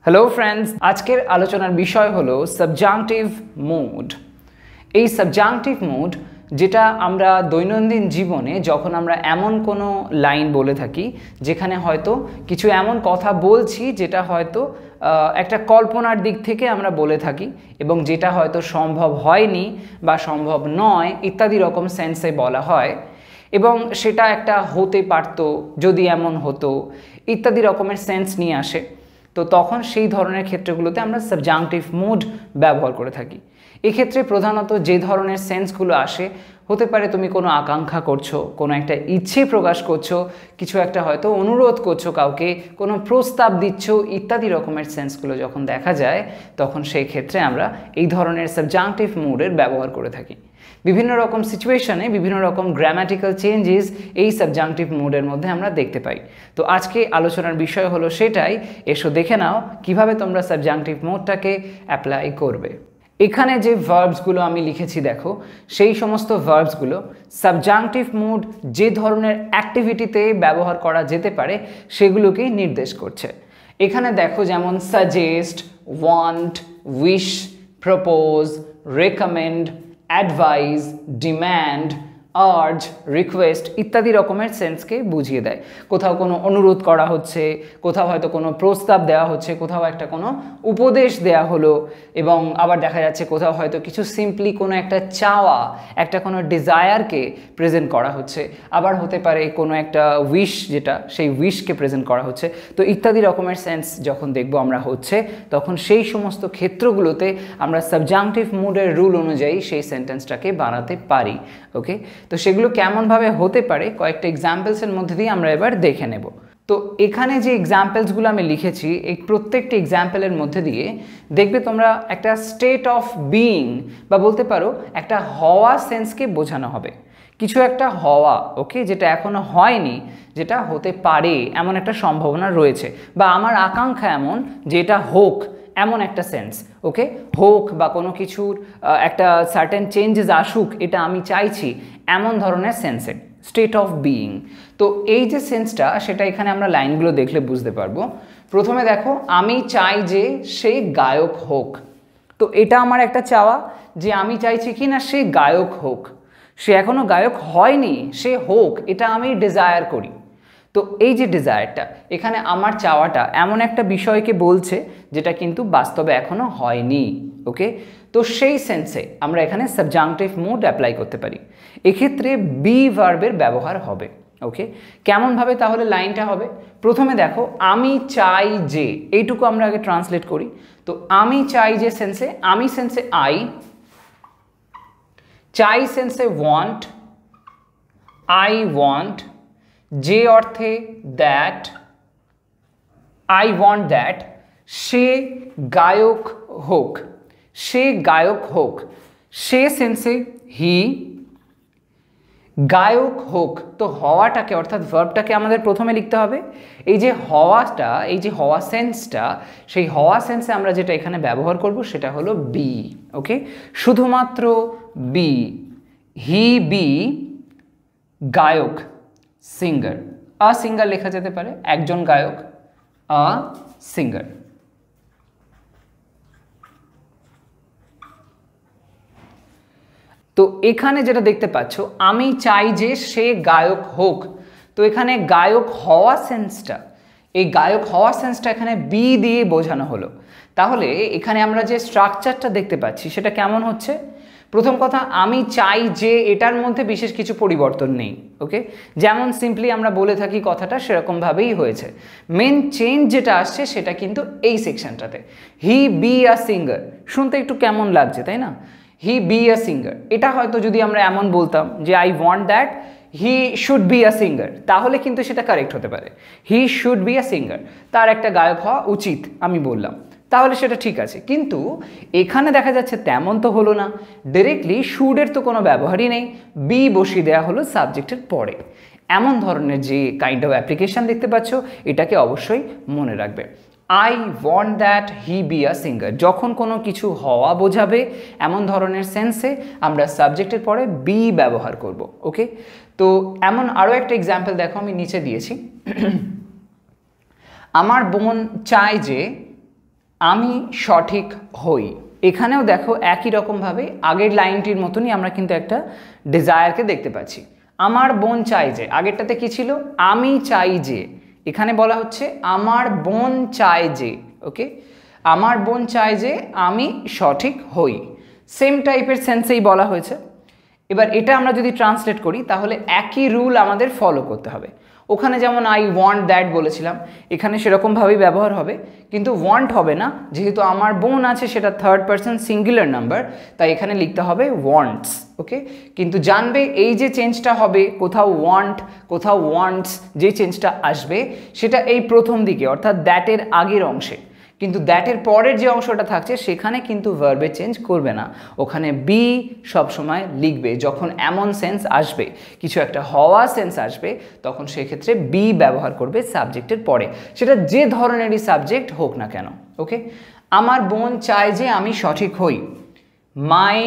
Hello friends, আজকের আলোচনার বিষয় হলো সাবজাংটিভ মুড। এই সাবজাংটিভ মুড যেটা আমরা দৈনন্দিন জীবনে যখন আমরা এমন কোনো লাইন বলে থাকি যেখানে হয়তো কিছু এমন কথা বলছি যেটা হয়তো একটা কল্পনার দিক থেকে আমরা বলে থাকি এবং যেটা হয়তো সম্ভব হয়নি বা সম্ভব নয় ইত্যাদি রকম সেন্সে বলা হয়, এবং সেটা একটা হতে পারতো যদি এমন হতো ইত্যাদি রকমের সেন্স নিয়ে আসে। তো তখন সেই ধরনের ক্ষেত্রগুলোতে আমরা সাবজাংটিভ মুড ব্যবহার করে থাকি। এক্ষেত্রে প্রধানত যে ধরনের সেন্সগুলো আসে, হতে পারে তুমি কোনো আকাঙ্ক্ষা করছো, কোনো একটা ইচ্ছে প্রকাশ করছো, কিছু একটা হয়তো অনুরোধ করছো কাউকে, কোনো প্রস্তাব দিচ্ছ ইত্যাদি রকমের সেন্সগুলো যখন দেখা যায় তখন সেই ক্ষেত্রে আমরা এই ধরনের সাবজাংটিভ মুডের ব্যবহার করে থাকি। বিভিন্ন রকম সিচুয়েশনে বিভিন্ন রকম গ্রামাটিক্যাল চেঞ্জেস এই সাবজাংটিভ মুডের মধ্যে আমরা দেখতে পাই। তো আজকে আলোচনার বিষয় হলো সেটাই। এসো দেখে নাও কিভাবে তোমরা সাবজাংটিভ মুডটাকে অ্যাপ্লাই করবে। এখানে যে ভার্বসগুলো আমি লিখেছি দেখো, সেই সমস্ত ভার্বসগুলো সাবজাংটিভ মুড যে ধরনের অ্যাক্টিভিটিতে ব্যবহার করা যেতে পারে সেগুলোকেই নির্দেশ করছে। এখানে দেখো যেমন suggest, want, wish, propose, recommend, advice, demand, urge, request ইত্যাদি রকমের সেন্সকে বুঝিয়ে দেয়। কোথাও কোনো অনুরোধ করা হচ্ছে, কোথাও হয়তো কোনো প্রস্তাব দেওয়া হচ্ছে, কোথাও একটা কোনো উপদেশ দেওয়া হলো, এবং আবার দেখা যাচ্ছে কোথাও হয়তো কিছু সিম্পলি কোনো একটা চাওয়া, একটা কোনো ডিজায়ারকে প্রেজেন্ট করা হচ্ছে, আবার হতে পারে কোনো একটা উইশ যেটা সেই উইশকে প্রেজেন্ট করা হচ্ছে। তো ইত্যাদি রকমের সেন্স যখন দেখবো আমরা হচ্ছে, তখন সেই সমস্ত ক্ষেত্রগুলোতে আমরা সাবজাংটিভ মুডের রুল অনুযায়ী সেই সেন্টেন্সটাকে বানাতে পারি। ওকে, তো সেগুলো কেমনভাবে হতে পারে কয়েকটা এক্সাম্পলসের মধ্যে দিয়ে আমরা এবার দেখে নেব। তো এখানে যে এক্সাম্পলসগুলো আমি লিখেছি, এই প্রত্যেকটি এক্সাম্পলের মধ্যে দিয়ে দেখবে তোমরা একটা স্টেট অফ বিইং বা বলতে পারো একটা হওয়া সেন্সকে বোঝানো হবে। কিছু একটা হওয়া, ওকে, যেটা এখনো হয়নি, যেটা হতে পারে এমন একটা সম্ভাবনা রয়েছে, বা আমার আকাঙ্ক্ষা এমন যেটা হোক এমন একটা সেন্স। ওকে, হোক বা কোনো কিছুর একটা সার্টেন চেঞ্জেস আসুক এটা আমি চাইছি এমন ধরনের সেন্সে স্টেট অফ বিইং। তো এই যে সেন্সটা সেটা এখানে আমরা লাইনগুলো দেখলে বুঝতে পারবো। প্রথমে দেখো, আমি চাই যে সে গায়ক হোক। তো এটা আমার একটা চাওয়া যে আমি চাইছি কি না সে গায়ক হোক। সে এখনো গায়ক হয়নি, সে হোক, এটা আমি ডিজায়ার করি। তো এই যে ডিজায়ারটা, এখানে আমার চাওয়াটা এমন একটা বিষয়কে বলছে যেটা কিন্তু বাস্তবে এখনো হয়নি। ওকে, তো সেই সেন্সে আমরা এখানে সাবজাংটিভ মুড অ্যাপ্লাই করতে পারি। এক্ষেত্রে বি ভার্বের ব্যবহার হবে। ওকে, কেমনভাবে তাহলে লাইনটা হবে? প্রথমে দেখো, আমি চাই যে, এইটুকু আমরা আগে ট্রান্সলেট করি। তো আমি চাই যে সেন্সে, আমি সেন্সে আই, চাই সেন্সে ওয়ান্ট, আই ওয়ান্ট, যে অর্থে দ্যাট, আই ওয়ান্ট দ্যাট সে গায়ক হোক, সে গায়ক হোক, সে সেন্সে হি, গায়ক হোক। তো হওয়াটাকে অর্থাৎ ভার্বটাকে আমাদের প্রথমে লিখতে হবে। এই যে হওয়াটা, এই যে হওয়া সেন্সটা, সেই হওয়া সেন্সে আমরা যেটা এখানে ব্যবহার করব সেটা হলো বি। ওকে, শুধুমাত্র বি, হি বি গায়ক, সিঙ্গার। আ সিঙ্গার লেখা যেতে পারে, একজন গায়ক, আ সিঙ্গার। তো এখানে যেটা দেখতে পাচ্ছ, আমি চাই যে সে গায়ক হোক। তো এখানে গায়ক হওয়া সেন্সটা, এই গায়ক হওয়া সেন্সটা এখানে বি দিয়ে বোঝানো হলো। তাহলে এখানে আমরা যে স্ট্রাকচারটা দেখতে পাচ্ছি সেটা কেমন হচ্ছে? প্রথম কথা, আমি চাই যে এটার মধ্যে বিশেষ কিছু পরিবর্তন নেই। ওকে, যেমন সিম্পলি আমরা বলে থাকি কথাটা সেরকমভাবেই হয়েছে। মেন চেঞ্জ যেটা আসছে সেটা কিন্তু এই সেকশনটাতে, হি বি আ সিঙ্গার। শুনতে একটু কেমন লাগছে, তাই না? হি বি আ সিঙ্গার, এটা হয়তো যদি আমরা এমন বলতাম যে I want that he should be a singer, তাহলে কিন্তু সেটা কারেক্ট হতে পারে। He should be a singer, তার একটা গায়ক হওয়া উচিত আমি বললাম, তাহলে সেটা ঠিক আছে। কিন্তু এখানে দেখা যাচ্ছে তেমন তো হলো না। ডিরেক্টলি শুডের তো কোনো ব্যবহারই নেই, বি বসিয়ে দেওয়া হলো সাবজেক্টের পরে। এমন ধরনের যে কাইন্ড অফ অ্যাপ্লিকেশন দেখতে পাচ্ছ, এটাকে অবশ্যই মনে রাখবে। I want that he be a singer, যখন কোনো কিছু হওয়া বোঝাবে এমন ধরনের সেন্সে আমরা সাবজেক্টের পরে বি ব্যবহার করব। ওকে, তো এমন আরও একটা এক্সাম্পল দেখো আমি নিচে দিয়েছি। আমার বোন চায় যে আমি সঠিক হই। এখানেও দেখো একই রকমভাবে আগের লাইনটির মতনই আমরা কিন্তু একটা ডিজায়ারকে দেখতে পাচ্ছি। আমার বোন চাই যে, আগেরটাতে কি ছিল, আমি চাই যে, এখানে বলা হচ্ছে আমার বোন চায় যে। ওকে, আমার বোন চায় যে আমি সঠিক হই, সেম টাইপের সেন্সেই বলা হয়েছে। এবার এটা আমরা যদি ট্রান্সলেট করি তাহলে একই রুল আমাদের ফলো করতে হবে। ওখানে যেমন আই ওয়ান্ট দ্যাট বলেছিলাম, এখানে সেরকমভাবেই ব্যবহার হবে, কিন্তু ওয়ান্ট হবে না, যেহেতু আমার বোন আছে সেটা থার্ড পারসন সিঙ্গুলার নাম্বার, তাই এখানে লিখতে হবে ওয়ান্টস। ওকে, কিন্তু জানবে এই যে চেঞ্জটা হবে, কোথাও ওয়ান্ট কোথাও ওয়ান্টস, যে চেঞ্জটা আসবে সেটা এই প্রথম দিকে অর্থাৎ দ্যাটের আগের অংশে, কিন্তু দ্যাটের পরের যে অংশটা থাকছে সেখানে কিন্তু ভার্বে চেঞ্জ করবে না, ওখানে বি সবসময় লিখবে। যখন এমন সেন্স আসবে, কিছু একটা হওয়া সেন্স আসবে, তখন সেক্ষেত্রে বি ব্যবহার করবে সাবজেক্টের পরে, সেটা যে ধরনেরই সাবজেক্ট হোক না কেন। ওকে, আমার বোন চায় যে আমি সঠিক হই। মাই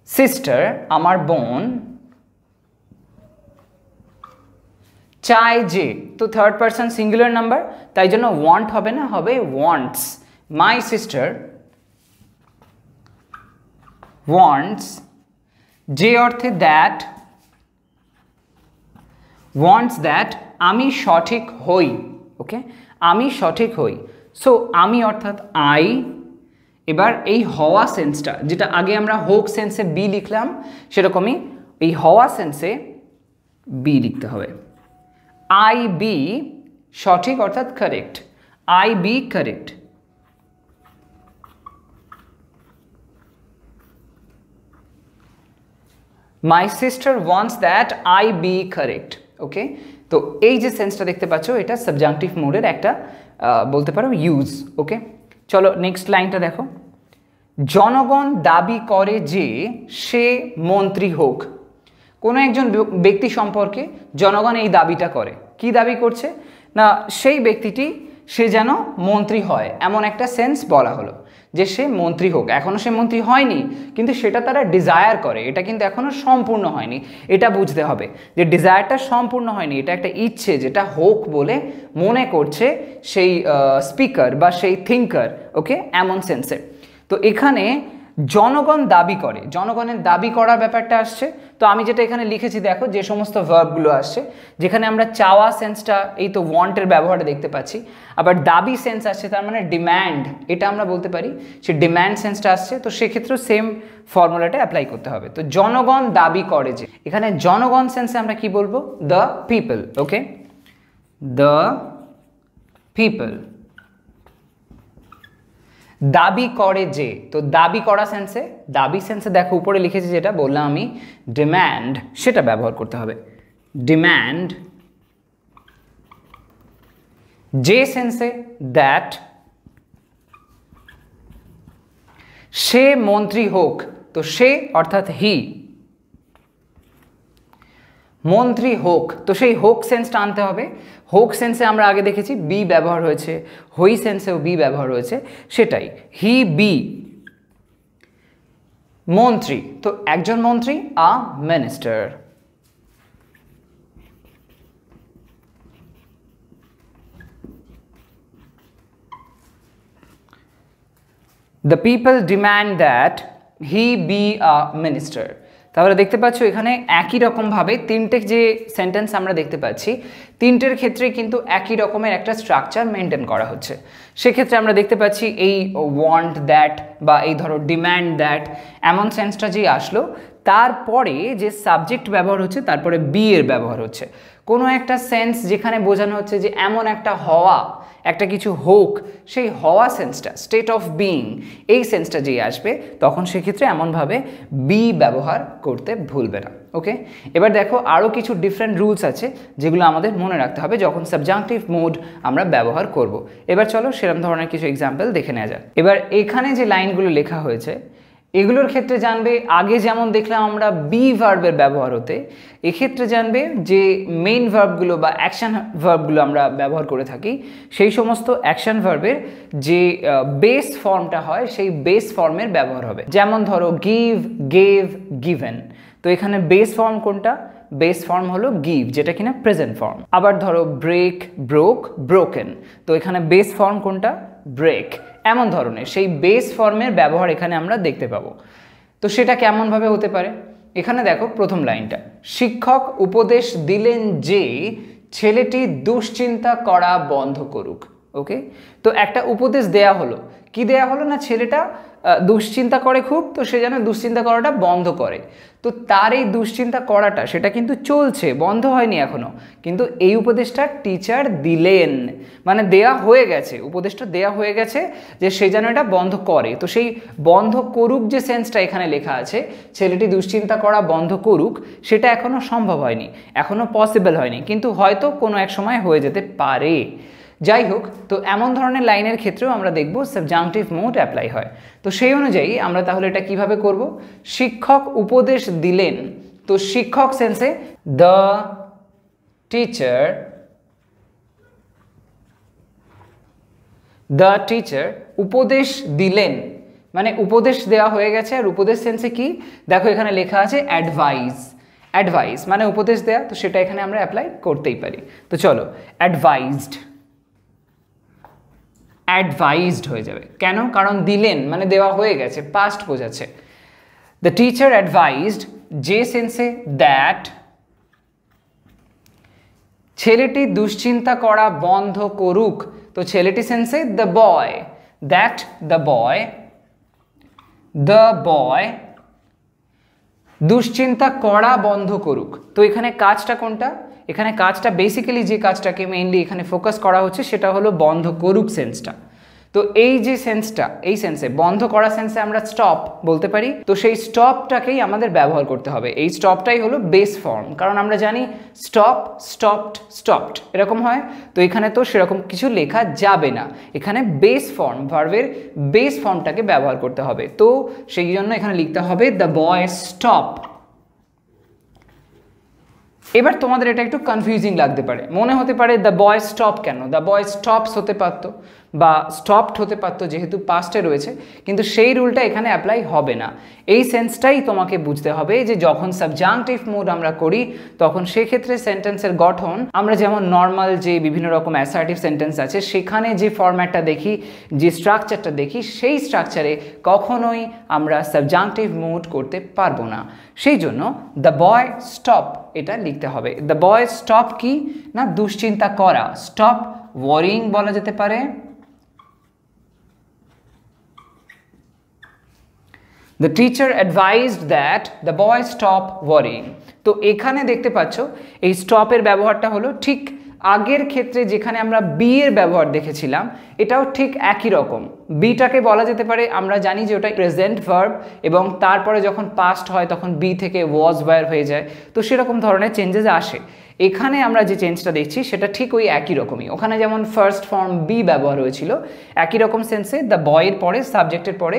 সিস্টার, আমার বোন চায় যে, তো থার্ড পারসন সিঙ্গুলার নাম্বার, তাই জন্য ওয়ান্ট হবে না, হবে ওয়ান্টস। মাই সিস্টার ওয়ান্টস, যে অর্থে দ্যাট, ওয়ান্টস দ্যাট আমি সঠিক হই। ওকে, আমি সঠিক হই। সো আমি অর্থাৎ আই, এবার এই হওয়া সেন্সটা, যেটা আগে আমরা হোক সেন্সে বি লিখলাম, সেরকমই এই হওয়া সেন্সে বি লিখতে হবে। আই বি সঠিক অর্থাৎ correct, I be correct. My sister wants that I be correct. Okay, তো এই যে সেন্সটা দেখতে পাচ্ছ, এটা সাবজাংটিভ মোডের একটা বলতে পারো ইউজ। ওকে, চলো নেক্সট লাইনটা দেখো। জনগণ দাবি করে যে সে মন্ত্রী হোক। কোনো একজন ব্যক্তি সম্পর্কে জনগণ এই দাবিটা করে। কি দাবি করছে না, সেই ব্যক্তিটি সে যেন মন্ত্রী হয়, এমন একটা সেন্স বলা হলো যে সে মন্ত্রী হোক। এখনও সে মন্ত্রী হয়নি, কিন্তু সেটা তারা ডিজায়ার করে, এটা কিন্তু এখনও সম্পূর্ণ হয়নি। এটা বুঝতে হবে যে ডিজায়ারটা সম্পূর্ণ হয়নি, এটা একটা ইচ্ছে যেটা হোক বলে মনে করছে সেই স্পিকার বা সেই থিঙ্কার। ওকে, এমন সেন্সে। তো এখানে জনগণ দাবি করে, জনগণের দাবি করার ব্যাপারটা আসছে। তো আমি যেটা এখানে লিখেছি দেখো, যে সমস্ত ভার্বগুলো আসছে, যেখানে আমরা চাওয়া সেন্সটা এই তো ওয়ান্টের ব্যবহারে দেখতে পাচ্ছি, আবার দাবি সেন্স আসছে, তার মানে ডিম্যান্ড, এটা আমরা বলতে পারি সে ডিম্যান্ড সেন্সটা আসছে। তো সেক্ষেত্রেও সেম ফর্মুলাটা অ্যাপ্লাই করতে হবে। তো জনগণ দাবি করে যে, এখানে জনগণ সেন্সে আমরা কি বলবো, the people. Okay, the people দাবি করে যে, তো দাবি করা সেন্সে, দাবি সেন্সে দেখো উপরে লিখেছি যেটা বললাম আমি, ডিম্যান্ড, সেটা ব্যবহার করতে হবে। ডিম্যান্ড, যে সেন্সে দ্যাট সে মন্ত্রী হোক, তো সে অর্থাৎ হি মন্ত্রী হোক, তো সেই হোক সেন্সটা আনতে হবে। হোক সেন্সে আমরা আগে দেখেছি বি ব্যবহার হয়েছে, হই সেন্সেও বি ব্যবহার হয়েছে, সেটাই হি বি মন্ত্রী, তো একজন মন্ত্রী, আ minister. The people demand that he be a minister. তাহলে দেখতে পাচ্ছ এখানে একই রকমভাবে তিনটে যে সেন্টেন্স আমরা দেখতে পাচ্ছি, তিনটের ক্ষেত্রে কিন্তু একই রকমের একটা স্ট্রাকচার মেনটেন করা হচ্ছে। সেক্ষেত্রে আমরা দেখতে পাচ্ছি এই ওয়ান্ট দ্যাট বা এই ধরো ডিম্যান্ড দ্যাট, এমন সেন্সটা যে আসলো, তারপরে যে সাবজেক্ট ব্যবহার হচ্ছে, তারপরে বি এর ব্যবহার হচ্ছে। কোনো একটা সেন্স যেখানে বোঝানো হচ্ছে যে এমন একটা হওয়া, একটা কিছু হোক, সেই হওয়া সেন্সটা, স্টেট অফ বিইং, এই সেন্সটা যেই আসবে, তখন সেক্ষেত্রে এমনভাবে বি ব্যবহার করতে ভুলবে না। ওকে, এবার দেখো আরও কিছু ডিফারেন্ট রুলস আছে যেগুলো আমাদের মনে রাখতে হবে যখন সাবজাংটিভ মোড আমরা ব্যবহার করব। এবার চলো সেরকম ধরনের কিছু এক্সাম্পল দেখে নেওয়া যাক। এবার এখানে যে লাইনগুলো লেখা হয়েছে, এগুলোর ক্ষেত্রে জানবে আগে যেমন দেখলাম আমরা বি ভার্বের ব্যবহার হতে, এক্ষেত্রে জানবে যে মেইন ভার্বগুলো বা অ্যাকশন ভার্বগুলো আমরা ব্যবহার করে থাকি, সেই সমস্ত অ্যাকশন ভার্বের যে বেস ফর্মটা হয়, সেই বেস ফর্মের ব্যবহার হবে। যেমন ধরো গিভ, গেভ, গিভেন, তো এখানে বেস ফর্ম কোনটা, বেস ফর্ম হলো গিভ, যেটা কিনা প্রেজেন্ট ফর্ম। আবার ধরো ব্রেক, ব্রোক, ব্রোকেন, তো এখানে বেস ফর্ম কোনটা, ব্রেক, এমন ধরনের সেই বেস ফর্মের ব্যবহার এখানে আমরা দেখতে পাবো। তো সেটা কেমনভাবে হতে পারে? এখানে দেখো প্রথম লাইনটা, শিক্ষক উপদেশ দিলেন যে ছেলেটি দুশ্চিন্তা করা বন্ধ করুক। ওকে, তো একটা উপদেশ দেয়া হলো, কি দেয়া হলো না ছেলেটা দুশ্চিন্তা করে খুব, তো সে যেন দুশ্চিন্তা করাটা বন্ধ করে। তো তার এই দুশ্চিন্তা করাটা সেটা কিন্তু চলছে, বন্ধ হয়নি এখনো, কিন্তু এই উপদেশটা টিচার দিলেন, মানে দেয়া হয়ে গেছে, উপদেশটা দেয়া হয়ে গেছে যে সে যেন এটা বন্ধ করে। তো সেই বন্ধ করুক যে সেন্সটা এখানে লেখা আছে, ছেলেটি দুশ্চিন্তা করা বন্ধ করুক, সেটা এখনো সম্ভব হয়নি, এখনো পসিবল হয়নি, কিন্তু হয়তো কোনো এক সময় হয়ে যেতে পারে। যাই হোক, তো এমন ধরনের লাইনের ক্ষেত্রেও আমরা দেখব সাবজাংটিভ মোড অ্যাপ্লাই হয়। তো সেই অনুযায়ী আমরা তাহলে এটা কিভাবে করব? শিক্ষক উপদেশ দিলেন, তো শিক্ষক সেন্সে দ্য টিচার উপদেশ দিলেন, মানে উপদেশ দেওয়া হয়ে গেছে। আর উপদেশ সেন্সে কি দেখো এখানে লেখা আছে অ্যাডভাইস মানে উপদেশ দেয়া, তো সেটা এখানে আমরা অ্যাপ্লাই করতেই পারি। তো চলো, অ্যাডভাইজড হয়ে যাবে। কেন? কারণ দিলেন মানে দেওয়া হয়ে গেছে, পাস্ট বোঝাচ্ছে। দ্য টিচার অ্যাডভাইজড যে সেন্সে দ্যাট ছেলেটি দুশ্চিন্তা করা বন্ধ করুক, তো ছেলেটি সেন্সে the boy, that the boy দুশ্চিন্তা করা বন্ধ করুক। তো এখানে কাজটা কোনটা? এখানে কাজটা বেসিক্যালি যে কাজটাকে মেইনলি এখানে ফোকাস করা হচ্ছে সেটা হলো বন্ধ করুক সেন্সটা। তো এই যে সেন্সটা, এই সেন্সে বন্ধ করা সেন্সে আমরা স্টপ বলতে পারি, তো সেই স্টপটাকেই আমাদের ব্যবহার করতে হবে। এই স্টপটাই হলো বেস ফর্ম, কারণ আমরা জানি স্টপড এরকম হয়। তো এখানে তো সেরকম কিছু লেখা যাবে না, এখানে বেস ফর্ম, ভার্বের বেস ফর্মটাকে ব্যবহার করতে হবে। তো সেই জন্য এখানে লিখতে হবে দ্য বয় স্টপ। এবার তোমাদের এটা একটু কনফিউজিং লাগতে পারে, মনে হতে পারে দ্য বয় স্টপ কেন? দ্য বয় স্টপস হতে পারতো বা স্টপড হতে পারতো, যেহেতু পাস্টে রয়েছে, কিন্তু সেই রুলটা এখানে অ্যাপ্লাই হবে না। এই সেন্সটাই তোমাকে বুঝতে হবে যে যখন সাবজাংটিভ মোড আমরা করি তখন সেক্ষেত্রে সেন্টেন্সের গঠন আমরা যেমন নর্মাল যে বিভিন্ন রকম অ্যাসার্টিভ সেন্টেন্স আছে সেখানে যে ফরম্যাটটা দেখি, যে স্ট্রাকচারটা দেখি, সেই স্ট্রাকচারে কখনোই আমরা সাবজাংটিভ মোড করতে পারবো না। সেই জন্য দ্য বয় স্টপ এটা লিখতে হবে। দ্য বয় স্টপ কি না দুশ্চিন্তা করা, স্টপ ওয়ারিং বলা যেতে পারে। The teacher advised that the boy stop worrying. তো এখানে দেখতে পাচ্ছ এই স্টপের ব্যবহারটা হলো ঠিক আগের ক্ষেত্রে যেখানে আমরা বি এর ব্যবহার দেখেছিলাম, এটাও ঠিক একই রকম। বিটাকে বলা যেতে পারে, আমরা জানি যে ওটা প্রেজেন্ট ভার্ব এবং তারপরে যখন পাস্ট হয় তখন বি থেকে ওয়াজ ওয়্যার হয়ে যায়, তো সেরকম ধরনের চেঞ্জেস আসে। এখানে আমরা যে চেঞ্জটা দেখছি সেটা ঠিক ওই একই রকমই। ওখানে যেমন ফার্স্ট ফর্ম বি ব্যবহার হয়েছিল, একই রকম সেন্সে দ্য বয়ের পরে, সাবজেক্টের পরে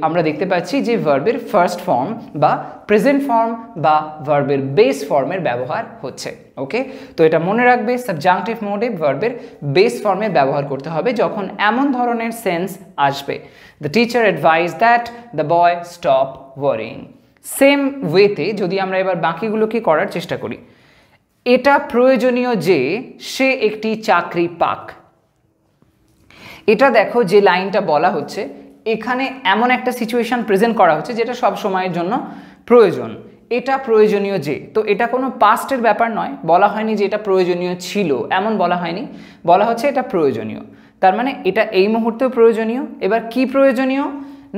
আমরা দেখতে পাচ্ছি যে ভার্বের ফার্স্ট ফর্ম বা প্রেজেন্ট ফর্ম বা ভার্বের বেস ফর্মের ব্যবহার হচ্ছে। ওকে, তো এটা মনে রাখবে, সাবজাংটিভ মোডে ভার্বের বেস ফর্মের ব্যবহার করতে হবে যখন এমন ধরনের সেন্স আসবে। The teacher advise that the boy stop warring. Same ওয়েতে যদি আমরা এবার বাকিগুলোকে করার চেষ্টা করি, এটা প্রয়োজনীয় যে সে একটি চাকরি পাক। এটা দেখো যে লাইনটা বলা হচ্ছে এখানে এমন একটা সিচুয়েশন প্রেজেন্ট করা হচ্ছে যেটা সব সময়ের জন্য প্রয়োজন। এটা প্রয়োজনীয় যে, তো এটা কোনো পাস্টের ব্যাপার নয়, বলা হয়নি যে এটা প্রয়োজনীয় ছিল, এমন বলা হয়নি, বলা হচ্ছে এটা প্রয়োজনীয়। তার মানে এটা এই মুহূর্তেও প্রয়োজনীয়। এবার কি প্রয়োজনীয়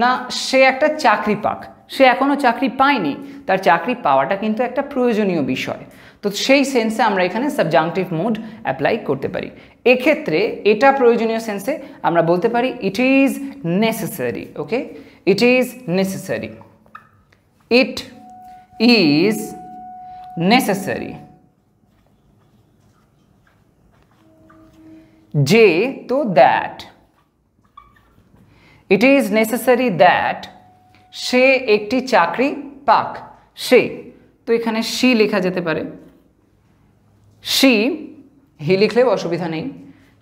না সে একটা চাকরি পাক, সে এখনো চাকরি পায়নি, তার চাকরি পাওয়াটা কিন্তু একটা প্রয়োজনীয় বিষয়। তো সেই সেন্সে আমরা এখানে সাবজাংটিভ মোড অ্যাপ্লাই করতে পারি। এক্ষেত্রে এটা প্রয়োজনীয় সেন্সে আমরা বলতে পারি it is necessary. Okay, it is necessary, it is necessary. যে তো that, it is necessary that সে একটি চাকরি পাক। সে, তো এখানে শি লেখা যেতে পারে, শি, হি লিখলেও অসুবিধা নেই।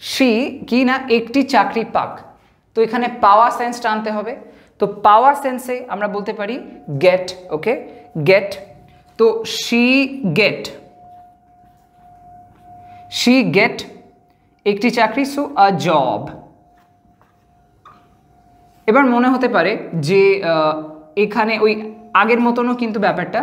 শি কি না একটি চাকরি পাক, তো এখানে পাওয়া সেন্সটা আনতে হবে। তো পাওয়া সেন্সে আমরা বলতে পারি গেট। ওকে, গেট, তো শি গেট একটি চাকরি, সো আ জব। এবার মনে হতে পারে যে এখানে ওই আগের মতনও কিন্তু ব্যাপারটা,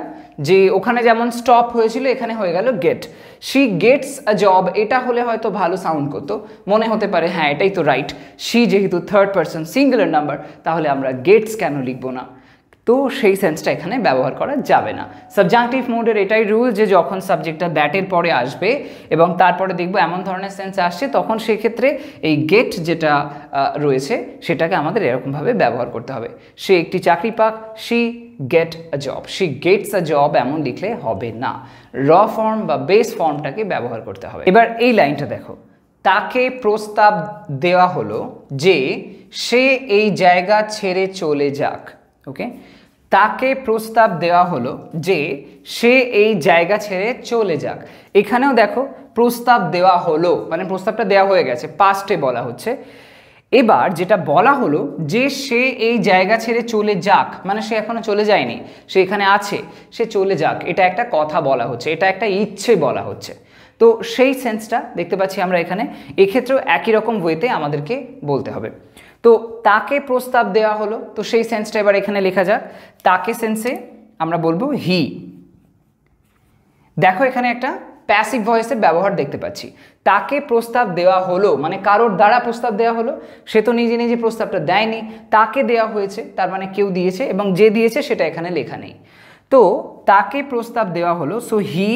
যে ওখানে যেমন স্টপ হয়েছিল এখানে হয়ে গেল get, she gets a job, এটা হলে হয়তো ভালো সাউন্ড করতো, মনে হতে পারে হ্যাঁ এটাই তো রাইট, শি যেহেতু থার্ড পারসন সিঙ্গুলার নাম্বার তাহলে আমরা গেটস কেন লিখবো না, তো সেই সেন্সটা এখানে ব্যবহার করা যাবে না। সাবজাংটিভ মোডের এটাই রুল যে যখন সাবজেক্টটা দ্যাটের পরে আসবে এবং তারপরে দেখবো এমন ধরনের সেন্স আসছে, তখন সেক্ষেত্রে এই গেট যেটা রয়েছে সেটাকে আমাদের এরকমভাবে ব্যবহার করতে হবে। সে একটি চাকরি পাক, she get a job, she gets a job এমন লিখলে হবে না, র ফর্ম বা বেস ফর্মটাকে ব্যবহার করতে হবে। এবার এই লাইনটা দেখো, তাকে প্রস্তাব দেওয়া হলো যে সে এই জায়গা ছেড়ে চলে যাক। ওকে, তাকে প্রস্তাব দেওয়া হলো যে সে এই জায়গা ছেড়ে চলে যাক। এখানেও দেখো প্রস্তাব দেওয়া হলো মানে প্রস্তাবটা দেওয়া হয়ে গেছে, পাস্টে বলা হচ্ছে। এবার যেটা বলা হলো যে সে এই জায়গা ছেড়ে চলে যাক, মানে সে এখনো চলে যায়নি, সে এখানে আছে, সে চলে যাক, এটা একটা কথা বলা হচ্ছে, এটা একটা ইচ্ছে বলা হচ্ছে। তো সেই সেন্সটা দেখতে পাচ্ছি আমরা এখানে, এক্ষেত্রেও একই রকম ওয়েতে আমাদেরকে বলতে হবে। তো তাকে প্রস্তাব দেওয়া হলো, তো সেই সেন্সটা এবার এখানে লেখা যাক। তাকে সেন্সে আমরা বলবো হি। দেখো এখানে একটা প্যাসিভ ভয়েসের ব্যবহার দেখতে পাচ্ছি। তাকে প্রস্তাব দেওয়া হলো মানে কারোর দ্বারা প্রস্তাব দেওয়া হলো, সে তো নিজে নিজে প্রস্তাবটা দেয়নি, তাকে দেওয়া হয়েছে, তার মানে কেউ দিয়েছে এবং যে দিয়েছে সেটা এখানে লেখা নেই। তো তাকে প্রস্তাব দেওয়া হলো, সো হি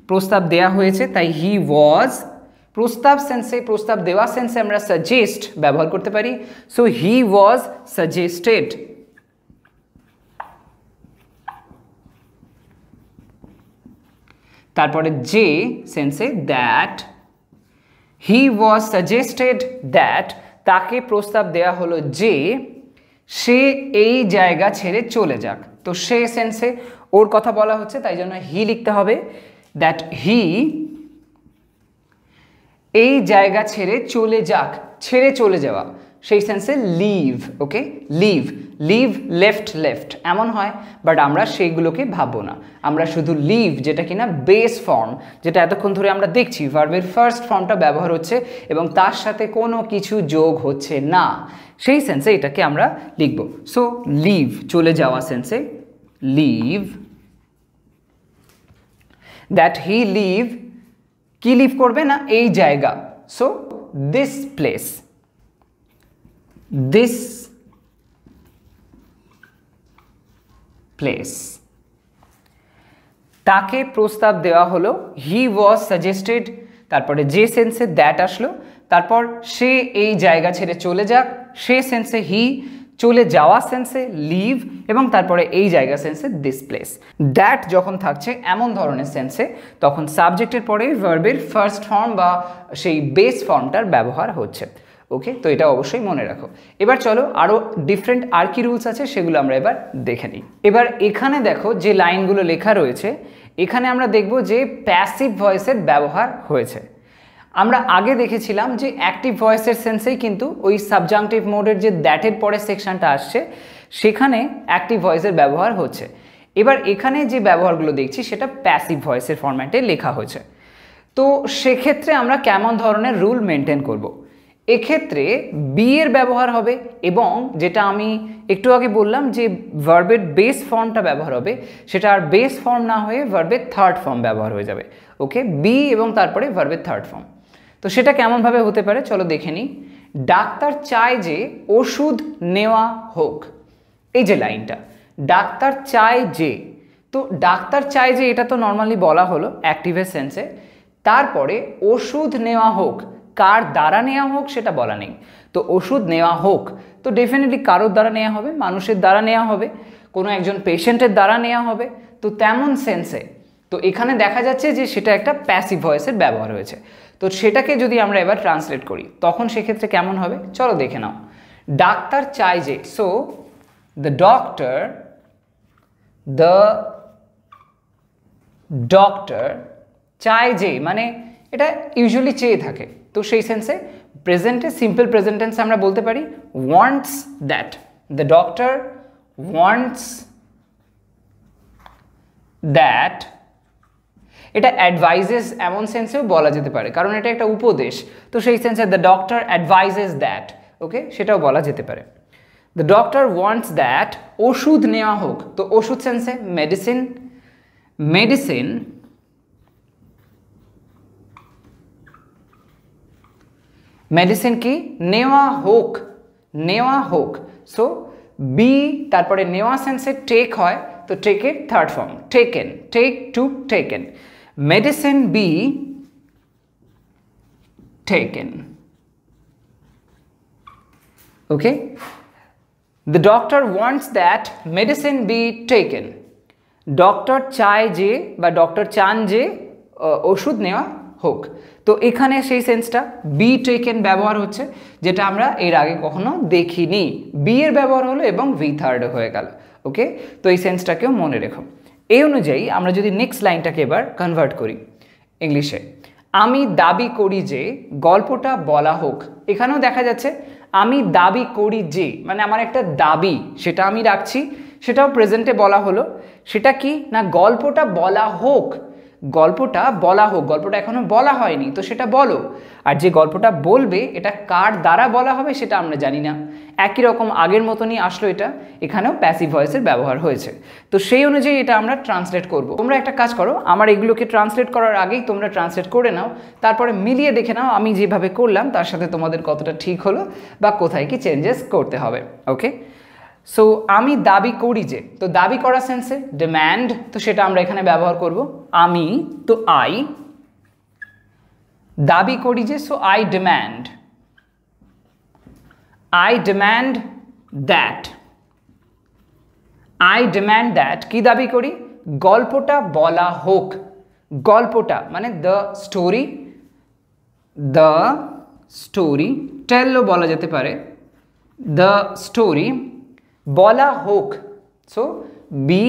প্রস্তাব দেওয়া হয়েছে, তাই হি ওয়াজ। প্রস্তাব সেন্সে, প্রস্তাব দেওয়া সেন্সে আমরা সাজেস্ট ব্যবহার করতে পারি, সো হি ওয়াজ সাজেস্টেড। তারপরে যে সেন্সে that, he was suggested that, তাকে প্রস্তাব দেওয়া হলো যে সে এই জায়গা ছেড়ে চলে যাক। তো সে সেন্সে ওর কথা বলা হচ্ছে, তাই জন্য হি লিখতে হবে, দ্যাট হি এই জায়গা ছেড়ে চলে যাক, ছেড়ে চলে যাওয়া, সেই সেন্সে লিভ। ওকে, লিভ, লিভ, লেফট, লেফট এমন হয়, বাট আমরা সেইগুলোকে ভাববো না, আমরা শুধু লিভ যেটা কিনা বেস ফর্ম, যেটা এতক্ষণ ধরে আমরা দেখছি ভার্বের ফার্স্ট ফর্মটা ব্যবহার হচ্ছে এবং তার সাথে কোনো কিছু যোগ হচ্ছে না, সেই সেন্সে এটাকে আমরা লিখব। সো লিভ, চলে যাওয়া সেন্সে লিভ, দ্যাট হি লিভ, কি লিভ করবে না এই জায়গা, so this place, this place. তাকে প্রস্তাব দেওয়া হলো, হি ওয়াজ সাজেস্টেড, তারপরে যে সেন্সে দ্যাট আসলো, তারপর সে এই জায়গা ছেড়ে চলে যাক, সে সেন্সে হি, চলে যাওয়া সেন্সে লিভ এবং তারপরে এই জায়গা সেন্সে দিস প্লেস। দ্যাট যখন থাকছে এমন ধরনের সেন্সে তখন সাবজেক্টের পরে ভার্বের ফার্স্ট ফর্ম বা সেই বেস ফর্মটার ব্যবহার হচ্ছে। ওকে, তো এটা অবশ্যই মনে রাখো। এবার চলো আরও ডিফারেন্ট আর কি রুলস আছে সেগুলো আমরা এবার দেখে নিই। এবার এখানে দেখো যে লাইনগুলো লেখা রয়েছে, এখানে আমরা দেখব যে প্যাসিভ ভয়েসের ব্যবহার হয়েছে। আমরা আগে দেখেছিলাম যে অ্যাক্টিভ ভয়েসের সেন্সেই কিন্তু ওই সাবজাংটিভ মোডের যে দ্যাটের পরে সেকশনটা আসছে সেখানে অ্যাক্টিভ ভয়েসের ব্যবহার হচ্ছে। এবার এখানে যে ব্যবহারগুলো দেখছি সেটা প্যাসিভ ভয়েসের ফরম্যাটে লেখা হয়েছে। তো সেক্ষেত্রে আমরা কেমন ধরনের রুল মেনটেন করব? এক্ষেত্রে বি এর ব্যবহার হবে এবং যেটা আমি একটু আগে বললাম যে ভার্বের বেস ফর্মটা ব্যবহার হবে, সেটা আর বেস ফর্ম না হয়ে ভার্বের থার্ড ফর্ম ব্যবহার হয়ে যাবে। ওকে, বি এবং তারপরে ভার্বের থার্ড ফর্ম। তো সেটা কেমনভাবে হতে পারে চলো দেখে নিই। ডাক্তার চায় যে ওষুধ নেওয়া হোক, এই যে লাইনটা, ডাক্তার চায় যে, তো ডাক্তার চায় যে এটা তো নর্মালি বলা হলো অ্যাক্টিভের সেন্সে, তারপরে ওষুধ নেওয়া হোক, কার দ্বারা নেওয়া হোক সেটা বলা নেই। তো ওষুধ নেওয়া হোক, তো ডেফিনেটলি কারোর দ্বারা নেওয়া হবে, মানুষের দ্বারা নেওয়া হবে, কোনো একজন পেশেন্টের দ্বারা নেওয়া হবে, তো তেমন সেন্সে। তো এখানে দেখা যাচ্ছে যে সেটা একটা প্যাসিভ ভয়েসের ব্যবহার হয়েছে। তো সেটাকে যদি আমরা এবার ট্রান্সলেট করি তখন সেক্ষেত্রে কেমন হবে চলো দেখে নাও। ডাক্তার চায় যে, সো দ্য ডক্টর চায় যে, মানে এটা ইউজুয়ালি চেয়ে থাকে, তো সেই সেন্সে প্রেজেন্টে সিম্পল প্রেজেন্ট টেন্সে আমরা বলতে পারি wants that, the doctor wants that. এটা অ্যাডভাইজেস এমন সেন্সেও বলা যেতে পারে, কারণ এটা একটা উপদেশ, তো সেই সেন্সে দ্য ডক্টর অ্যাডভাইজেস দ্যাট, ওকে, সেটাও বলা যেতে পারে। দ্য ডক্টর ওয়ান্টস দ্যাট ওষুধ নেওয়া হোক, তো ওষুধ সেন্সে মেডিসিন, মেডিসিন মেডিসিন কি নেওয়া হোক, নেওয়া হোক। সো বি তারপরে নেওয়া সেন্সে টেক হয়, তো টেকের third form taken, take to taken, medicine be taken. Okay, the doctor wants that medicine be taken, doctor চায় যে বা ডক্টর চান যে ওষুধ নেওয়া হোক। তো এখানে সেই সেন্সটা বি টেকেন ব্যবহার হচ্ছে, যেটা আমরা এর আগে কখনো দেখিনি। বি এর ব্যবহার হলো এবং ভি থার্ড হয়ে গেল। ওকে, তো এই সেন্সটাকেও মনে রেখো। এই অনুযায়ী আমরা যদি নেক্সট লাইনটাকে এবার কনভার্ট করি ইংলিশে, আমি দাবি করি যে গল্পটা বলা হোক। এখানেও দেখা যাচ্ছে আমি দাবি করি যে, মানে আমার একটা দাবি, সেটা আমি রাখছি, সেটাও প্রেজেন্টে বলা হলো। সেটা কি না গল্পটা বলা হোক, গল্পটা বলা হোক, গল্পটা এখনো বলা হয়নি, তো সেটা বলো। আর যে গল্পটা বলবে এটা কার দ্বারা বলা হবে সেটা আমরা জানি না। একই রকম আগের মতনই আসলো এটা, এখানেও প্যাসিভ ভয়েসের ব্যবহার হয়েছে। তো সেই অনুযায়ী এটা আমরা ট্রান্সলেট করব। তোমরা একটা কাজ করো, আমার এগুলোকে ট্রান্সলেট করার আগেই তোমরা ট্রান্সলেট করে নাও, তারপরে মিলিয়ে দেখে নাও আমি যেভাবে করলাম তার সাথে তোমাদের কতটা ঠিক হলো বা কোথায় কি চেঞ্জেস করতে হবে। ওকে, সো আমি দাবি করি যে, তো দাবি করা সেন্সে ডিম্যান্ড, তো সেটা আমরা এখানে ব্যবহার করব। আমি, তো আই, দাবি করি যে, so I demand, I demand that, I demand that কি দাবি করি গল্পটা বলা হোক। গল্পটা মানে দ্য স্টোরি, দ্য স্টোরি, টেলও বলা যেতে পারে, দ্য স্টোরি বলা হোক। সো বি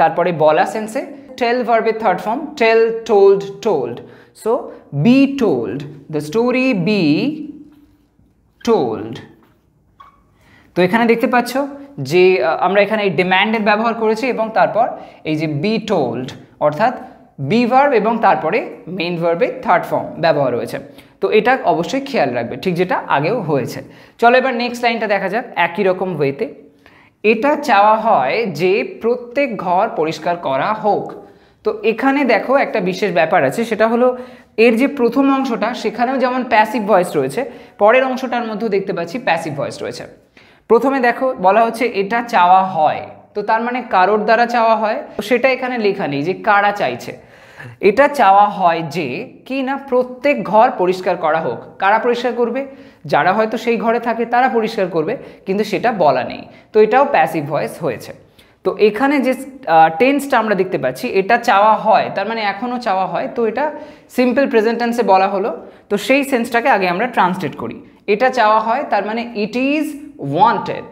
তারপরে বলা সেন্সে টেল ভার্বের third form tell, told, told. So be told, the story be told. তো এখানে দেখতে পাচ্ছ যে আমরা এখানে এই ডিম্যান্ডের ব্যবহার করেছি এবং তারপর এই যে বি টোল্ড, অর্থাৎ বি ভার্ব এবং তারপরে মেইন ভার্বের থার্ড ফর্ম ব্যবহার হয়েছে। তো এটা অবশ্যই খেয়াল রাখবে, ঠিক যেটা আগেও হয়েছে। চলো এবার নেক্সট লাইনটা দেখা যাক একই রকম ওয়েতে। এটা চাওয়া হয় যে প্রত্যেক ঘর পরিষ্কার করা হোক। তো এখানে দেখো একটা বিশেষ ব্যাপার আছে, সেটা হলো এর যে প্রথম অংশটা সেখানেও যেমন প্যাসিভ ভয়েস রয়েছে, পরের অংশটার মধ্যেও দেখতে পাচ্ছি প্যাসিভ ভয়েস রয়েছে। প্রথমে দেখো বলা হচ্ছে এটা চাওয়া হয়, তো তার মানে কারোর দ্বারা চাওয়া হয়, তো সেটা এখানে লেখা নেই যে কারা চাইছে। এটা চাওয়া হয় যে কি না প্রত্যেক ঘর পরিষ্কার করা হোক। কারা পরিষ্কার করবে? যারা হয়তো সেই ঘরে থাকে তারা পরিষ্কার করবে, কিন্তু সেটা বলা নেই, তো এটাও প্যাসিভ ভয়েস হয়েছে। তো এখানে যে টেন্সটা আমরা দেখতে পাচ্ছি এটা চাওয়া হয়, তার মানে এখনও চাওয়া হয়, তো এটা সিম্পল প্রেজেন্ট টেন্সে বলা হলো। তো সেই সেন্সটাকে আগে আমরা ট্রান্সলেট করি। এটা চাওয়া হয় তার মানে it is wanted,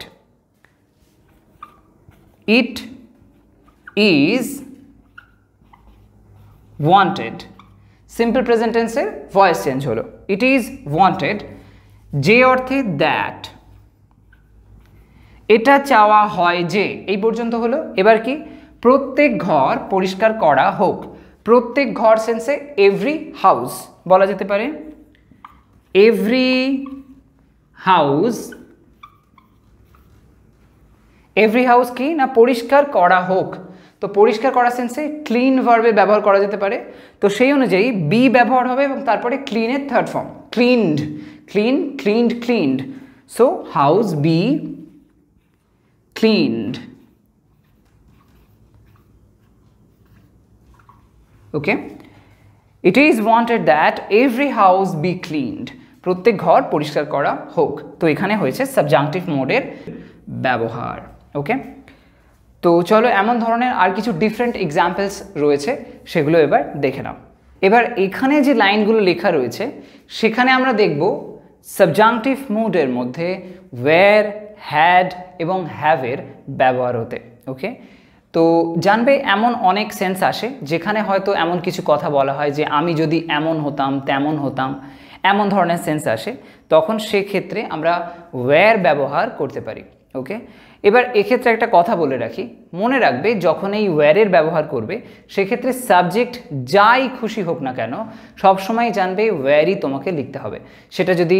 it is wanted. Simple present টেন্সের ভয়েস চেঞ্জ হলো, ইট ইজ ওয়ান্টেড, যে অর্থে দ্যাট। এটা চাওয়া হয় যে, এই পর্যন্ত হলো। এবার কি প্রত্যেক ঘর পরিষ্কার করা হোক। প্রত্যেক ঘর সেন্সে এভরি হাউস বলা যেতে পারে, এভরি হাউস। এভরি হাউস কি না পরিষ্কার করা হোক, তো পরিষ্কার করা সেন্সে ক্লিন ভার্বে ব্যবহার করা যেতে পারে। তো সেই অনুযায়ী বি ব্যবহার হবে এবং তারপরে ক্লিনের third form cleaned, clean, cleaned, cleaned. So house be cleaned. Okay, it is wanted that every house be cleaned. প্রত্যেক ঘর পরিষ্কার করা হোক। তো এখানে হয়েছে সাবজাংটিভ মোডের ব্যবহার। ওকে, তো চলো এমন ধরনের আর কিছু ডিফারেন্ট এক্সাম্পলস রয়েছে সেগুলো এবার দেখে নাও। এবার এখানে যে লাইনগুলো লেখা রয়েছে সেখানে আমরা দেখব সাবজাংটিভ মোডের মধ্যে ওয়্যার, হ্যাড এবং হ্যাভের ব্যবহার হতে। ওকে, তো জানবে এমন অনেক সেন্স আসে যেখানে হয়তো এমন কিছু কথা বলা হয় যে আমি যদি এমন হতাম তেমন হতাম, এমন ধরনের সেন্স আসে, তখন সেক্ষেত্রে আমরা ওয়্যার ব্যবহার করতে পারি। ওকে, এবার এক্ষেত্রে একটা কথা বলে রাখি, মনে রাখবে যখন এই ওয়্যারের ব্যবহার করবে সেক্ষেত্রে সাবজেক্ট যাই খুশি হোক না কেন সবসময় জানবে ওয়্যারই তোমাকে লিখতে হবে। সেটা যদি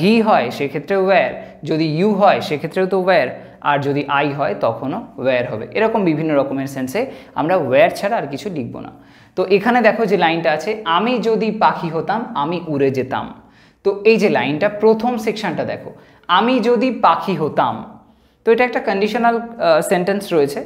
হি হয় সেক্ষেত্রেও ওয়্যার, যদি ইউ হয় সেক্ষেত্রেও তো ওয়্যার, আর যদি আই হয় তখনও ওয়্যার হবে। এরকম বিভিন্ন রকমের সেন্সে আমরা ওয়্যার ছাড়া আর কিছু লিখব না। তো এখানে দেখো যে লাইনটা আছে, আমি যদি পাখি হতাম আমি উড়ে যেতাম। তো এই যে লাইনটা প্রথম সেকশনটা দেখো, আমি যদি পাখি হতাম, তো এটা একটা কন্ডিশনাল সেন্টেন্স রয়েছে,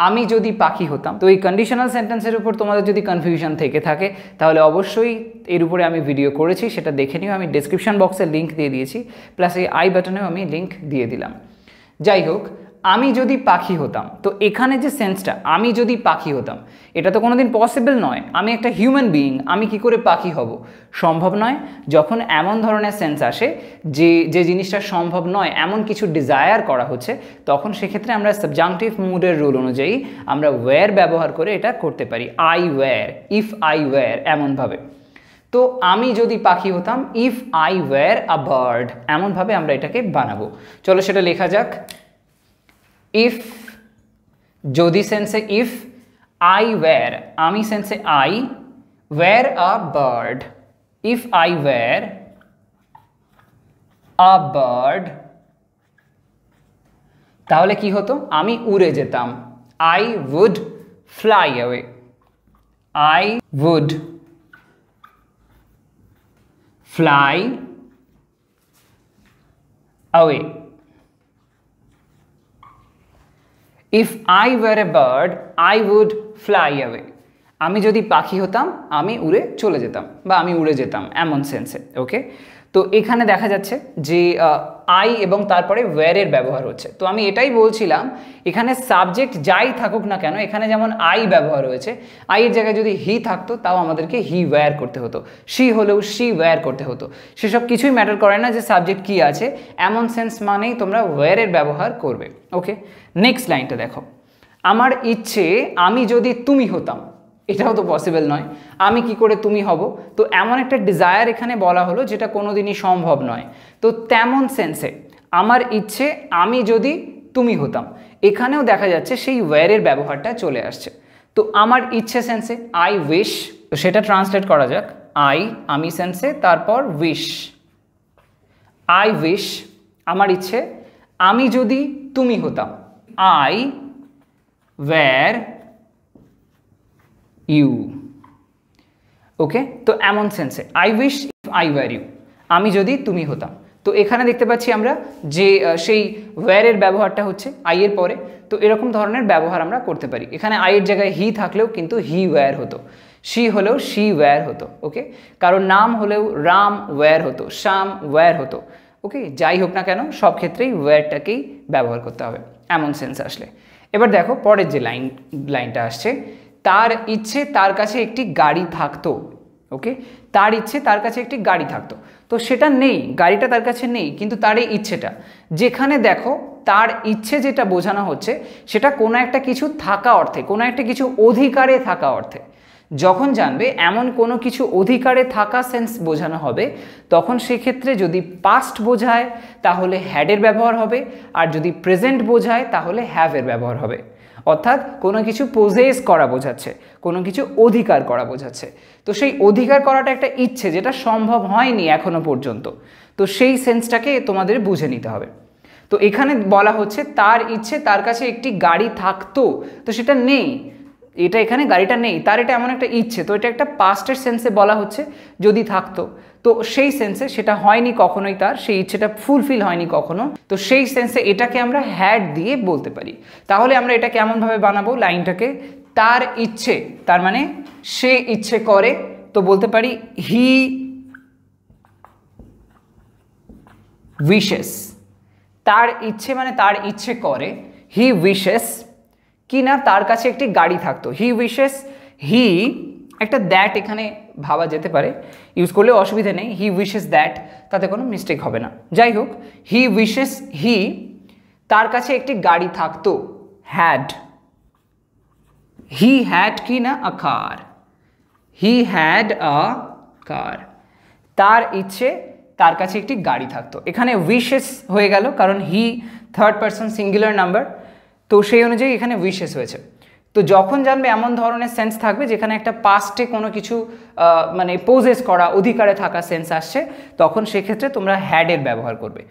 আমি যদি পাখি হতাম। তো এই কন্ডিশনাল সেন্টেন্সের উপর তোমাদের যদি কনফিউশন থেকে থাকে তাহলে অবশ্যই এর উপরে আমি ভিডিও করেছি, সেটা দেখে নিও। আমি ডেসক্রিপশন বক্সে লিঙ্ক দিয়ে দিয়েছি, প্লাস এই আই বাটনেও আমি লিঙ্ক দিয়ে দিলাম। যাই হোক, আমি যদি পাখি হতাম, তো এখানে যে সেন্সটা আমি যদি পাখি হতাম, এটা তো কোনোদিন পসিবল নয়। আমি একটা হিউম্যান বিইং, আমি কি করে পাখি হব? সম্ভব নয়। যখন এমন ধরনের সেন্স আসে যে জিনিসটা সম্ভব নয়, এমন কিছু ডিজায়ার করা হচ্ছে, তখন সেক্ষেত্রে আমরা সাবজাংটিভ মুডের রুল অনুযায়ী আমরা ওয়্যার ব্যবহার করে এটা করতে পারি। I were, if I were, এমনভাবে। তো আমি যদি পাখি হতাম, if I were a bird, এমনভাবে আমরা এটাকে বানাবো। চলো সেটা লেখা যাক। ইফ, যদি সেন্সে ইফ, আই ওয়্যার, আমি সেন্সে I, were a bird, if I were a bird, তাহলে কি হতো? আমি উড়ে যেতাম। I would fly away, I would fly away. If I were a bird, I would fly away. আমি যদি পাখি হতাম আমি উড়ে চলে যেতাম, বা আমি উড়ে যেতাম, এমন সেন্সে। ওকে, তো এখানে দেখা যাচ্ছে যে আই এবং তারপরে ওয়্যারের ব্যবহার হচ্ছে। তো আমি এটাই বলছিলাম, এখানে সাবজেক্ট যাই থাকুক না কেন, এখানে যেমন আই ব্যবহার হয়েছে, আইয়ের জায়গায় যদি হি থাকতো তাও আমাদেরকে হি ওয়্যার করতে হতো, শি হলেও শি ওয়্যার করতে হতো। সেসব কিছুই ম্যাটার করে না যে সাবজেক্ট কি আছে, এমন সেন্স মানেই তোমরা ওয়্যারের ব্যবহার করবে। ওকে, নেক্সট লাইনটা দেখো, আমার ইচ্ছে আমি যদি তুমি হতাম। এটাও তো পসিবল নয়, আমি কি করে তুমি হব? তো এমন একটা ডিজায়ার এখানে বলা হলো যেটা কোনোদিনই সম্ভব নয়। তো তেমন সেন্সে আমার ইচ্ছে আমি যদি তুমি হতাম, এখানেও দেখা যাচ্ছে সেই ওয়্যারের ব্যবহারটা চলে আসছে। তো আমার ইচ্ছে সেন্সে আই উইশ, তো সেটা ট্রান্সলেট করা যাক। আই, আমি সেন্সে, তারপর উইশ, আই উইশ, আমার ইচ্ছে আমি যদি তুমি হতাম, আই ওয়্যার ইউ। ওকে, তো এমন সেন্সে I wish if I were you, আমি যদি তুমি হতাম। তো এখানে দেখতে পাচ্ছি আমরা যে সেই ওয়্যারের ব্যবহারটা হচ্ছে আইয়ের পরে। তো এরকম ধরনের ব্যবহার আমরা করতে পারি। এখানে আইয়ের জায়গায় হি থাকলেও কিন্তু হি ওয়্যার হতো, শি হলেও শি ওয়্যার হতো। ওকে, কারণ নাম হলেও রাম ওয়্যার হতো, শ্যাম ওয়্যার হতো। ওকে, যাই হোক না কেন সব ক্ষেত্রেই ওয়্যারটাকেই ব্যবহার করতে হবে এমন সেন্স আসলে। এবার দেখো পরের যে লাইনটা আসছে, তার ইচ্ছে তার কাছে একটি গাড়ি থাকতো। ওকে, তার ইচ্ছে তার কাছে একটি গাড়ি থাকতো, তো সেটা নেই, গাড়িটা তার কাছে নেই, কিন্তু তার এই ইচ্ছেটা, যেখানে দেখো তার ইচ্ছে যেটা বোঝানো হচ্ছে সেটা কোনো একটা কিছু থাকা অর্থে, কোনো একটা কিছু অধিকারে থাকা অর্থে। যখন জানবে এমন কোনো কিছু অধিকারে থাকা সেন্স বোঝানো হবে, তখন সেক্ষেত্রে যদি পাস্ট বোঝায় তাহলে হ্যাডের ব্যবহার হবে, আর যদি প্রেজেন্ট বোঝায় তাহলে হ্যাভের ব্যবহার হবে। অর্থাৎ কোনো কিছু পজেস করা বোঝাচ্ছে, কোনো কিছু অধিকার করা বোঝাচ্ছে। তো সেই অধিকার করাটা একটা ইচ্ছে যেটা সম্ভব হয়নি এখনো পর্যন্ত, তো সেই সেন্সটাকে তোমাদের বুঝে নিতে হবে। তো এখানে বলা হচ্ছে তার ইচ্ছে তার কাছে একটি গাড়ি থাকতো, তো সেটা নেই, এটা এখানে গাড়িটা নেই, তার এটা এমন একটা ইচ্ছে, তো এটা একটা পাস্টের সেন্সে বলা হচ্ছে যদি থাকতো, তো সেই সেন্সে সেটা হয়নি কখনোই, তার সেই ইচ্ছেটা ফুলফিল হয়নি কখনো, তো সেই সেন্সে এটাকে আমরা হ্যাড দিয়ে বলতে পারি। তাহলে আমরা এটা কেমনভাবে বানাবো লাইনটাকে, তার ইচ্ছে, তার মানে সে ইচ্ছে করে, তো বলতে পারি হি উইশেস। তার ইচ্ছে মানে তার ইচ্ছে করে, হি উইশেস কি না তার কাছে একটি গাড়ি থাকতো, হি উইশেস, হি একটা দ্যাট এখানে ভাবা যেতে পারে, ইউজ করলে অসুবিধা নেই, হি উইশেস দ্যাট, তাতে কোনো মিস্টেক হবে না। যাই হোক, হি উইশেস, হি তার কাছে একটি গাড়ি থাকতো, হ্যাড, হি হ্যাড কি না আ কার, হি হ্যাড আ কার, তার ইচ্ছে তার কাছে একটি গাড়ি থাকতো। এখানে উইশেস হয়ে গেল কারণ he third person singular number, তো সেই অনুযায়ী এখানে উইশেস হয়েছে। তো যখন জানবে এমন ধরনের সেন্স থাকবে যেখানে একটা পাস্টে কোনো কিছু মানে পোজেস করা, অধিকারে থাকা সেন্স আসছে, তখন সেক্ষেত্রে তোমরা হ্যাডের ব্যবহার করবে।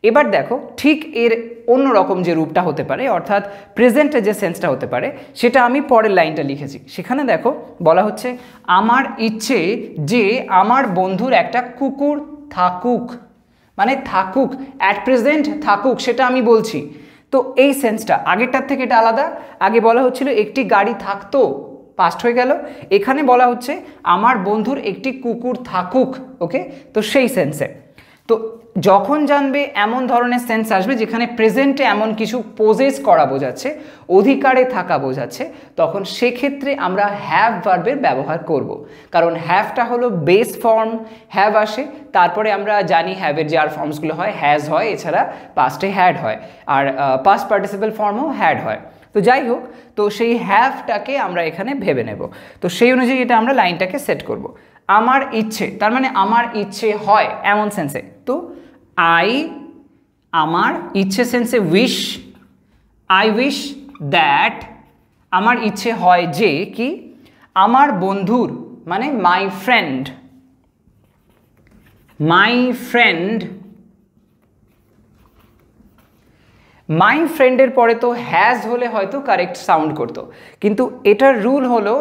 এবার দেখো ঠিক এর অন্যরকম যে রূপটা হতে পারে, অর্থাৎ প্রেজেন্টে যে সেন্সটা হতে পারে, সেটা আমি পরের লাইনটা লিখেছি। সেখানে দেখো বলা হচ্ছে আমার ইচ্ছে যে আমার বন্ধুর একটা কুকুর থাকুক, মানে থাকুক, অ্যাট প্রেজেন্ট থাকুক, সেটা আমি বলছি। তো এই সেন্সটা আগেরটার থেকে এটা আলাদা। আগে বলা হচ্ছিল একটি গাড়ি থাকতো, পাস্ট হয়ে গেল। এখানে বলা হচ্ছে আমার বন্ধুর একটি কুকুর থাকুক। ওকে, তো সেই সেন্সে তো যখন জানবে এমন ধরনের সেন্স আসবে যেখানে প্রেজেন্টে এমন কিছু পোজেস করা বোঝাচ্ছে, অধিকারে থাকা বোঝাচ্ছে, তখন সেক্ষেত্রে আমরা হ্যাভ ভার্বের ব্যবহার করব। কারণ হ্যাভটা হলো বেস ফর্ম, হ্যাভ আসে, তারপরে আমরা জানি হ্যাভের যে আর ফর্মসগুলো হয়, হ্যাজ হয়, এছাড়া পাস্টে হ্যাড হয়, আর পাস্ট পার্টিসিপেল ফর্মও হ্যাড হয়। তো যাই হোক, তো সেই হ্যাভটাকে আমরা এখানে ভেবে নেব। তো সেই অনুযায়ী এটা আমরা লাইনটাকে সেট করব। আমার ইচ্ছে, তার মানে আমার ইচ্ছে হয় এমন সেন্সে। তো আমার ইচ্ছে সেন্সে উইশ, আই উইশ দ্যাট, আমার ইচ্ছে হয় যে কি আমার বন্ধুর, মানে মাই ফ্রেন্ড মাই ফ্রেন্ডের পরে তো হ্যাজ হলে হয়তো কারেক্ট সাউন্ড করতো, কিন্তু এটার রুল হলো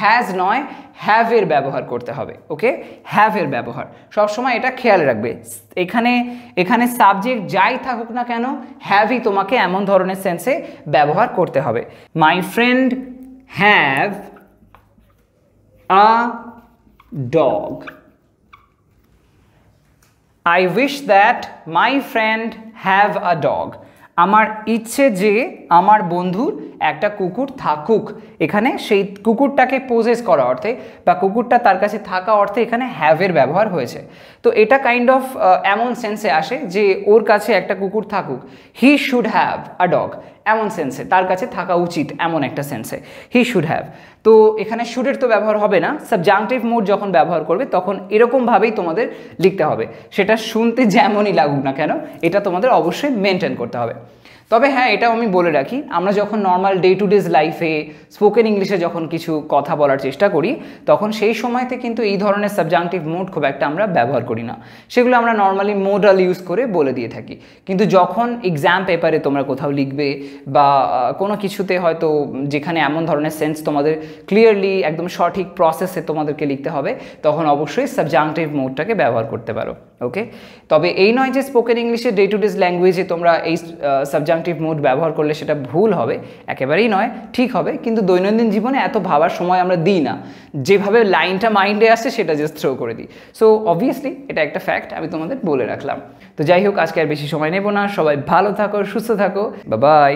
হ্যাজ নয়, হ্যাভের ব্যবহার করতে হবে। ওকে, হ্যাভের ব্যবহার সবসময়, এটা খেয়াল রাখবে। এখানে সাবজেক্ট যাই থাকুক না কেন, হ্যাভই তোমাকে এমন ধরনের সেন্সে ব্যবহার করতে হবে। My friend have a dog, I wish that my friend have a dog. আমার ইচ্ছে যে আমার বন্ধুর একটা কুকুর থাকুক। এখানে সেই কুকুরটাকে পোজেস করা অর্থে বা কুকুরটা তার কাছে থাকা অর্থে এখানে হ্যাভের ব্যবহার হয়েছে। তো এটা কাইন্ড অফ এমন সেন্সে আসে যে ওর কাছে একটা কুকুর থাকুক, he should have a dog, এমন সেন্সে, তার কাছে থাকা উচিত এমন একটা সেন্সে, হি শুড হ্যাভ। তো এখানে শুডের তো ব্যবহার হবে না, সাবজাংটিভ মোড যখন ব্যবহার করবে তখন এরকমভাবেই তোমাদের লিখতে হবে, সেটা শুনতে যেমনই লাগুক না কেন, এটা তোমাদের অবশ্যই মেনটেন করতে হবে। তবে হ্যাঁ, এটাও আমি বলে রাখি, আমরা যখন নর্মাল ডে টু ডেজ লাইফে স্পোকেন ইংলিশে যখন কিছু কথা বলার চেষ্টা করি, তখন সেই সময়তে কিন্তু এই ধরনের সাবজাংটিভ মোড খুব একটা আমরা ব্যবহার করি না, সেগুলো আমরা নর্মালি মোডাল ইউজ করে বলে দিয়ে থাকি। কিন্তু যখন এক্সাম পেপারে তোমরা কোথাও লিখবে বা কোনো কিছুতে হয়তো যেখানে এমন ধরনের সেন্স তোমাদের ক্লিয়ারলি একদম সঠিক প্রসেসে তোমাদেরকে লিখতে হবে, তখন অবশ্যই সাবজাংটিভ মোডটাকে ব্যবহার করতে পারো। ওকে, তবে এই নয় যে স্পোকেন ইংলিশে ডে টু ডেজ ল্যাঙ্গুয়েজে তোমরা এই সাবজাংটিভ মোড ব্যবহার করলে সেটা ভুল হবে, একেবারেই নয়, ঠিক হবে। কিন্তু দৈনন্দিন জীবনে এত ভাবার সময় আমরা দিই না, যেভাবে লাইনটা মাইন্ডে আসছে সেটা জাস্ট থ্রো করে দিই। সো অবভিয়াসলি এটা একটা ফ্যাক্ট, আমি তোমাদের বলে রাখলাম। তো যাই হোক, আজকে আর বেশি সময় নেব না, সবাই ভালো থাকো, সুস্থ থাকো, বাই বাই।